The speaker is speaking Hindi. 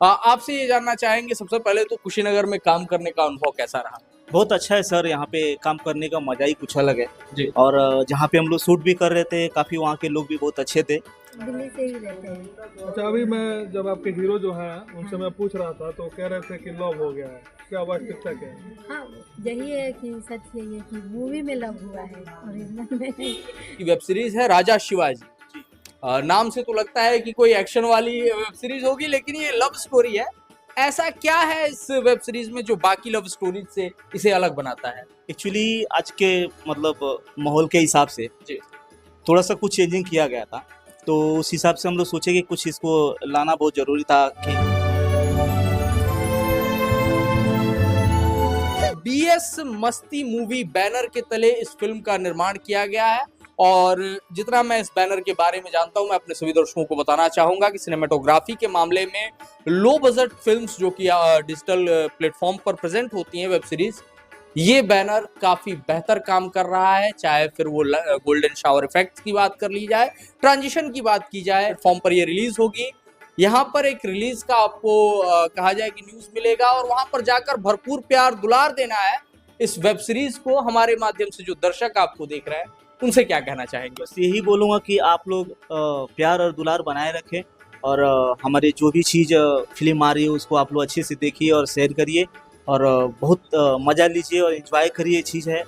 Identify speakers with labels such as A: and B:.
A: आपसे ये जानना चाहेंगे सबसे पहले तो कुशीनगर में काम करने का अनुभव कैसा रहा?
B: बहुत अच्छा है सर, यहाँ पे काम करने का मजा ही कुछ अलग है।
A: जी।
B: और जहाँ पे हम लोग शूट भी कर रहे थे, काफी वहाँ के लोग भी बहुत अच्छे थे।
C: दिल्ली से ही रहते हैं।
D: अच्छा, अभी मैं जब आपके हीरो जो हैं उनसे मैं पूछ रहा था तो कह रहे थे कि लव हो गया है, क्या वास्तविकता क्या है?
C: हाँ, यही है कि सच यही है कि मूवी में लव हुआ है, ओरिजिनल में नहीं।
A: की वेब सीरीज है राजा शिवाजी। नाम से तो लगता है कि कोई एक्शन वाली वेब सीरीज होगी, लेकिन ये लव स्टोरी है। ऐसा क्या है इस वेब सीरीज में जो बाकी लव स्टोरीज से इसे अलग बनाता है?
B: एक्चुअली आज के मतलब माहौल के हिसाब से
A: जी।
B: थोड़ा सा कुछ चेंजिंग किया गया था, तो उस हिसाब से हम लोग सोचे कि कुछ इसको लाना बहुत जरूरी था कि
A: बीएस मस्ती मूवी बैनर के तले इस फिल्म का निर्माण किया गया है। और जितना मैं इस बैनर के बारे में जानता हूं, मैं अपने सभी दर्शकों को बताना चाहूंगा कि सिनेमेटोग्राफी के मामले में लो बजट फिल्म्स जो कि डिजिटल प्लेटफॉर्म पर प्रेजेंट होती हैं वेब सीरीज, ये बैनर काफी बेहतर काम कर रहा है। चाहे फिर वो गोल्डन शावर इफेक्ट्स की बात कर ली जाए, ट्रांजिशन की बात की जाए, प्लेटफॉर्म पर ये रिलीज होगी। यहाँ पर एक रिलीज का आपको कहा जाए कि न्यूज मिलेगा और वहां पर जाकर भरपूर प्यार दुलार देना है इस वेब सीरीज को। हमारे माध्यम से जो दर्शक आपको देख रहे हैं उनसे क्या कहना चाहेंगे?
B: बस यही बोलूँगा कि आप लोग प्यार और दुलार बनाए रखें और हमारे जो भी चीज़ फिल्म आ रही है उसको आप लोग अच्छे से देखिए और शेयर करिए और बहुत मज़ा लीजिए और एंजॉय करिए। चीज़ है